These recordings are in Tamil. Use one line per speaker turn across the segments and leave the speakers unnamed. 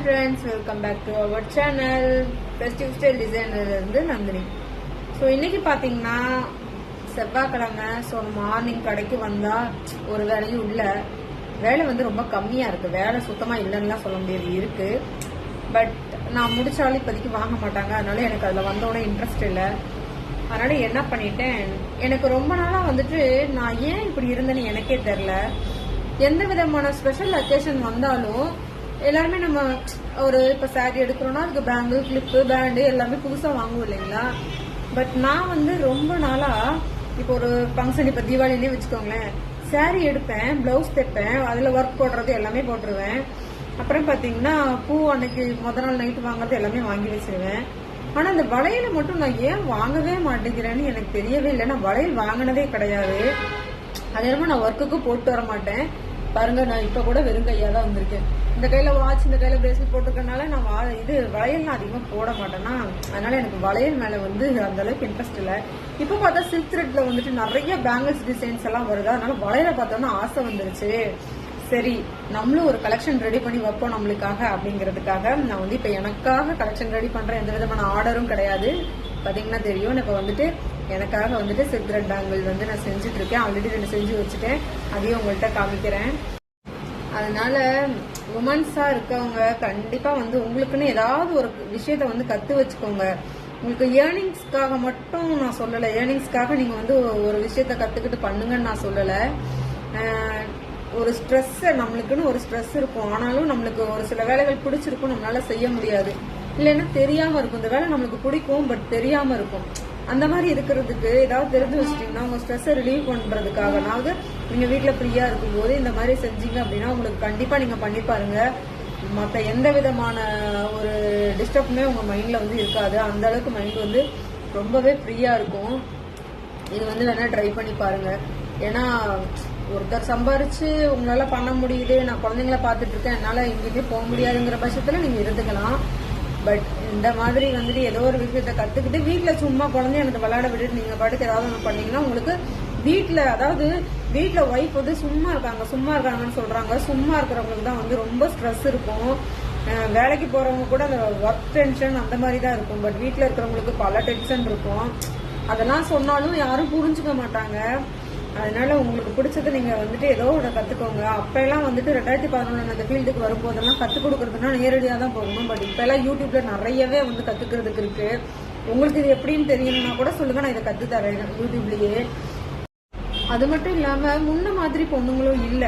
Friends, welcome back to our channel festive style டிசைனர்லேருந்து நந்தினி. ஸோ இன்னைக்கு பார்த்தீங்கன்னா செவ்வாய்க்கிழமை. ஸோ மார்னிங் கடைக்கு வந்தால் ஒரு வேலையும் இல்லை, வேலை வந்து ரொம்ப கம்மியாக இருக்குது. வேலை சுத்தமாக இல்லைன்னுலாம் சொல்ல முடியாது, இருக்குது. பட் நான் முடிச்சாலும் இப்போதைக்கு வாங்க மாட்டாங்க, அதனால எனக்கு அதில் வந்தோடனே இன்ட்ரெஸ்ட் இல்லை. அதனால என்ன பண்ணிட்டேன், எனக்கு ரொம்ப நாளாக வந்துட்டு நான் ஏன் இப்படி இருந்தேன்னு எனக்கே தெரில. எந்த விதமான ஸ்பெஷல் அக்கேஷன் வந்தாலும் எல்லாருமே நம்ம ஒரு இப்போ சாரி எடுக்கிறோம்னா அதுக்கு பேங்கிள், கிளிப்பு, பேண்டு எல்லாமே புதுசாக வாங்குவோம் இல்லைங்களா. பட் நான் வந்து ரொம்ப நாளாக இப்போ ஒரு ஃபங்க்ஷன், இப்போ தீபாவளிலே வச்சுக்கோங்களேன், சாரி எடுப்பேன், பிளவுஸ் தைப்பேன், அதில் ஒர்க் போடுறது எல்லாமே போட்டுருவேன். அப்புறம் பார்த்தீங்கன்னா பூ அன்னைக்கு முதல் நாள் நைட்டு வாங்குறது எல்லாமே வாங்கி வச்சிருவேன். ஆனால் அந்த வளையலை மட்டும் நான் ஏன் வாங்கவே மாட்டேங்கிறேன்னு எனக்கு தெரியவே இல்லை. நான் வளையல் வாங்கினதே கிடையாது. அதே மாதிரி நான் ஒர்க்குக்கு போட்டு வர மாட்டேன். பாருங்க, நான் இப்ப கூட வெறும் கையா தான் வந்திருக்கேன். இந்த கையில வாட்ச், இந்த கையில பிரேஸ்லெட் போட்டிருக்கனால நான் வளையல் நான் அதிகமா போட மாட்டேன்னா, அதனால எனக்கு வளையல் மேல வந்து அந்த அளவுக்கு இன்ட்ரெஸ்ட் இல்லை. இப்ப பார்த்தா சில்க் த்ரெட்ல வந்துட்டு நிறைய பேங்கிள்ஸ் டிசைன்ஸ் எல்லாம் வருது, அதனால வளையலை பார்த்தோன்னா ஆசை வந்துருச்சு. சரி, நம்மளும் ஒரு கலெக்ஷன் ரெடி பண்ணி வைப்போம் நம்மளுக்காக அப்படிங்கிறதுக்காக நான் வந்து இப்ப எனக்காக கலெக்ஷன் ரெடி பண்றேன். எந்த விதமான ஆர்டரும் கிடையாது. பாத்தீங்கன்னா தெரியும், இப்ப வந்துட்டு எனக்காக வந்துட்டு சில்க் த்ரெட் பேங்கிள் வந்து நான் செஞ்சுட்டு இருக்கேன். ஆல்ரெடி 2 செஞ்சு வச்சுட்டேன், அதையும் உங்கள்கிட்ட காமிக்கிறேன். அதனால உமன்ஸா இருக்கவங்க கண்டிப்பா வந்து உங்களுக்குன்னு ஏதாவது ஒரு விஷயத்த வந்து கத்து வச்சுக்கோங்க. உங்களுக்கு ஏர்னிங்ஸ்க்காக மட்டும் நான் சொல்லலை, ஏர்னிங்ஸ்க்காக நீங்க வந்து ஒரு விஷயத்த கத்துக்கிட்டு பண்ணுங்கன்னு நான் சொல்லலை. ஒரு ஸ்ட்ரெஸ், நம்மளுக்குன்னு ஒரு ஸ்ட்ரெஸ் இருக்கும், ஆனாலும் நம்மளுக்கு ஒரு சில வேலைகள் பிடிச்சிருக்கும், நம்மளால செய்ய முடியாது. இல்லைன்னா தெரியாம இருக்கும், இந்த வேலை நம்மளுக்கு பிடிக்கும் பட் தெரியாம இருக்கும். அந்த மாதிரி இருக்கிறதுக்கு ஏதாவது தெரிஞ்சு வச்சிட்டீங்கன்னா உங்க ஸ்ட்ரெஸ்ஸை ரிலீவ் பண்றதுக்காகனாவது நீங்க வீட்டுல ஃப்ரீயா இருக்கும் போது இந்த மாதிரி செஞ்சீங்க அப்படின்னா உங்களுக்கு கண்டிப்பா நீங்க பண்ணி பாருங்க. மற்ற எந்த விதமான ஒரு டிஸ்டர்புமே உங்க மைண்ட்ல வந்து இருக்காது. அந்த அளவுக்கு மைண்ட் வந்து ரொம்பவே ஃப்ரீயா இருக்கும். இது வந்து வேணா ட்ரை பண்ணி பாருங்க. ஏன்னா ஒருத்தர் சம்பாரிச்சு உங்களால பண்ண முடியுது, நான் குழந்தைங்கள பாத்துட்டு இருக்கேன், என்னால எங்கேயுமே போக முடியாதுங்கிற பட்சத்துல நீங்க இருந்துக்கலாம். பட் இந்த மாதிரி வந்துட்டு ஏதோ ஒரு விஷயத்த கத்துக்கிட்டு வீட்டுல சும்மா குழந்தைய எனக்கு விளையாட விட்டுட்டு நீங்க பாட்டுக்கு ஏதாவது ஒன்று பண்ணீங்கன்னா உங்களுக்கு வீட்டுல, அதாவது வீட்டுல ஒய்ஃப் வந்து சும்மா இருக்காங்கன்னு சொல்றாங்க. சும்மா இருக்கிறவங்களுக்கு தான் வந்து ரொம்ப ஸ்ட்ரெஸ் இருக்கும். வேலைக்கு போறவங்க கூட அந்த ஒர்க் டென்ஷன் அந்த மாதிரி தான் இருக்கும். பட் வீட்டுல இருக்கிறவங்களுக்கு பல டென்ஷன் இருக்கும். அதெல்லாம் சொன்னாலும் யாரும் புரிஞ்சுக்க மாட்டாங்க. அதனால உங்களுக்கு பிடிச்சது நீங்க வந்துட்டு ஏதோ ஒன்று கத்துக்கோங்க. அப்ப எல்லாம் வந்துட்டு 2011 அந்த ஃபீல்டுக்கு வரும்போதெல்லாம் கத்துக் கொடுக்கறதுனா நேரடியா தான் போகணும். பட் இப்ப எல்லாம் யூடியூப்ல நிறையவே வந்து கத்துக்கிறதுக்கு இருக்கு. உங்களுக்கு இது எப்படின்னு தெரியணும்னா கூட சொல்லுங்க, நான் இதை கத்து தரேன் யூடியூப்லயே. அது மட்டும் இல்லாம முன்ன மாதிரி பொண்ணுங்களும் இல்ல.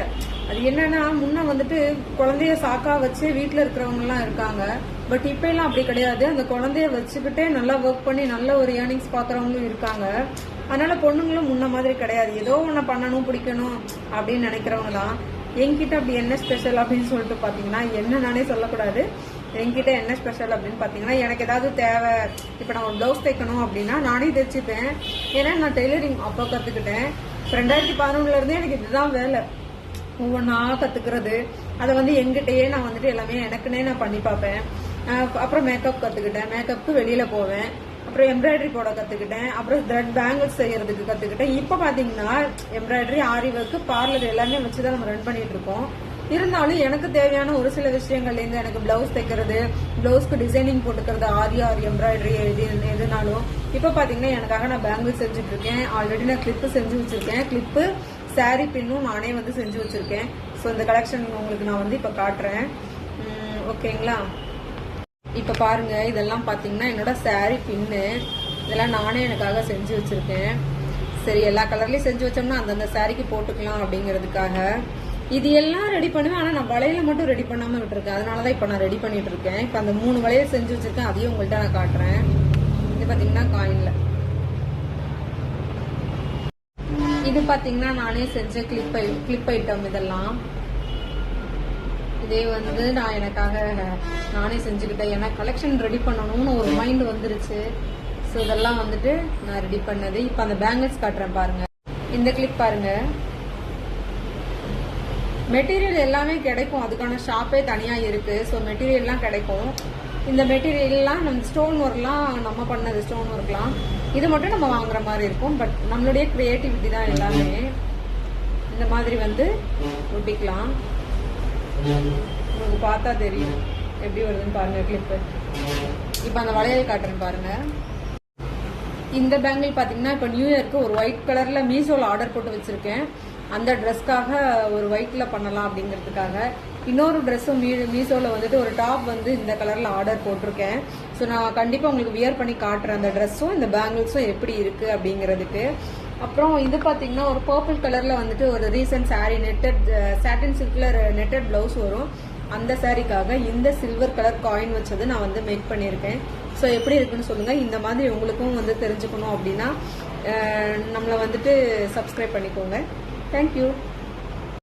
அது என்னன்னா, முன்ன வந்துட்டு குழந்தைய சாக்கா வச்சு வீட்டுல இருக்கிறவங்க எல்லாம் இருக்காங்க. பட் இப்ப எல்லாம் அப்படி கிடையாது. அந்த குழந்தைய வச்சுக்கிட்டே நல்லா ஒர்க் பண்ணி நல்ல ஒரு ஏர்னிங்ஸ் பாக்குறவங்களும் இருக்காங்க. அதனால பொண்ணுங்களும் முன்ன மாதிரி கிடையாது. ஏதோ ஒண்ணு பண்ணணும், பிடிக்கணும் அப்படின்னு நினைக்கிறவங்க தான். என்கிட்ட அப்படி என்ன ஸ்பெஷல் அப்படின்னு சொல்லிட்டு பாத்தீங்கன்னா, என்ன நானே சொல்லக்கூடாது. என்கிட்ட என்ன ஸ்பெஷல் அப்படின்னு பாத்தீங்கன்னா, எனக்கு ஏதாவது தேவை, இப்ப நான் ஒரு பிளவுஸ் தைக்கணும் அப்படின்னா நானே தைச்சுப்பேன். ஏன்னா நான் டெய்லரிங் அப்போ கத்துக்கிட்டேன். 2011 இருந்தே எனக்கு இதுதான் வேலை, ஒவ்வொன்றா கத்துக்கிறது. அதை வந்து எங்கிட்டயே நான் வந்துட்டு எல்லாமே எனக்குன்னே நான் பண்ணி பார்ப்பேன். அப்புறம் மேக்கப் கத்துக்கிட்டேன், மேக்கப்புக்கு வெளியில போவேன். அப்புறம் எம்ப்ராய்டரி போட கத்துக்கிட்டேன். அப்புறம் த்ரெட் பேங்கிள்ஸ் செய்யறதுக்கு கத்துக்கிட்டேன். இப்ப பாத்தீங்கன்னா எம்ப்ராய்டரி, ஆரி ஒர்க், பார்லர் எல்லாமே வச்சுதான் நம்ம ரன் பண்ணிட்டு இருக்கோம். இருந்தாலும் எனக்கு தேவையான ஒரு சில விஷயங்கள்ல இருந்து எனக்கு பிளவுஸ் தைக்கிறது, பிளவுஸ்க்கு டிசைனிங் போட்டுக்கிறது, ஆரி எம்ப்ராய்டரி எதுனாலும் இப்ப பாத்தீங்கன்னா எனக்காக நான் பேங்கிள் செஞ்சுட்டு இருக்கேன். ஆல்ரெடி நான் கிளிப்பு செஞ்சு வச்சிருக்கேன். கிளிப்பு, சாரி பின்னும் நானே வந்து செஞ்சு வச்சிருக்கேன். ஸோ இந்த கலெக்ஷன் உங்களுக்கு நான் வந்து இப்ப காட்டுறேன். ஓகேங்களா? இப்ப பாருங்க, இதெல்லாம் பாத்தீங்கன்னா என்னோட சாரி பின்னு, இதெல்லாம் நானே எனக்காக செஞ்சு வச்சிருக்கேன். சரி, எல்லா கலர்லயும் செஞ்சு வச்சோம்னா அந்தந்த சாரிக்கு போட்டுக்கலாம் அப்படிங்கிறதுக்காக இது எல்லாம் ரெடி பண்ணுவேன். ஆனா நான் வளையல மட்டும் ரெடி பண்ணாம விட்டுருக்கேன். அதனாலதான் இப்ப நான் ரெடி பண்ணிட்டு இருக்கேன். இப்ப அந்த 3 வளையல் செஞ்சு வச்சிருக்கேன், அதையும் உங்கள்கிட்ட நான் காட்டுறேன். இது பாத்தீங்கன்னா காயின்ல, இது பாத்தீங்கன்னா நானே செஞ்ச கிளிப் ஐட்டம். இதெல்லாம் இதே வந்து நான் எனக்காக நானே செஞ்சுக்கிட்டேன். ஏன்னா கலெக்ஷன் ரெடி பண்ணணும்னு ஒரு மைண்ட் வந்துருச்சு. ஸோ இதெல்லாம் வந்துட்டு நான் ரெடி பண்ணது. இப்போ அந்த பேங்கிள்ஸ் காட்டுறேன் பாருங்க. இந்த கிளிப் பாருங்க, மெட்டீரியல் எல்லாமே கிடைக்கும், அதுக்கான ஷாப்பே தனியா இருக்கு. ஸோ மெட்டீரியல்லாம் கிடைக்கும். இந்த மெட்டீரியல்லாம் நம்ம ஸ்டோன் ஒர்க்லாம் நம்ம பண்ணது, ஸ்டோன் ஒர்க்லாம் இது மட்டும் நம்ம வாங்குற மாதிரி இருக்கும். பட் நம்மளுடைய கிரியேட்டிவிட்டி தான் எல்லாமே. இந்த மாதிரி வந்து ஒட்டிக்கலாம். உங்களுக்கு பார்த்தா தெரியும் எப்படி வருதுன்னு பாருங்க கிளிப்பு. இப்போ அந்த வளையல் காட்டுறேன் பாருங்க. இந்த பேங்கிள் பார்த்தீங்கன்னா இப்போ நியூ இயர்க்கு ஒரு ஒயிட் கலரில் மீஷோவில் ஆர்டர் போட்டு வச்சுருக்கேன். அந்த ட்ரெஸ்க்காக ஒரு ஒயிட்டில் பண்ணலாம் அப்படிங்கிறதுக்காக. இன்னொரு ட்ரெஸ்ஸும் மீஷோவில் வந்துட்டு ஒரு டாப் வந்து இந்த கலரில் ஆர்டர் போட்டிருக்கேன். ஸோ நான் கண்டிப்பாக உங்களுக்கு வியர் பண்ணி காட்டுறேன் அந்த ட்ரெஸ்ஸும் இந்த பேங்கிள்ஸும் எப்படி இருக்குது அப்படிங்கிறதுக்கு. அப்புறம் இது பார்த்தீங்கன்னா ஒரு பர்பிள் கலரில் வந்துட்டு ஒரு ரீசன்ட் சாரீ நெட்டட் சாட்டின் சில்கில் நெட்டட் ப்ளவுஸ் வரும். அந்த சாரீக்காக இந்த சில்வர் கலர் காயின் வச்சது நான் வந்து மேக் பண்ணியிருக்கேன். ஸோ எப்படி இருக்குன்னு சொல்லுங்கள். இந்த மாதிரி உங்களுக்கும் வந்து தெரிஞ்சுக்கணும் அப்படின்னா நம்மளை வந்துட்டு சப்ஸ்கிரைப் பண்ணிக்கோங்க. தேங்க்யூ.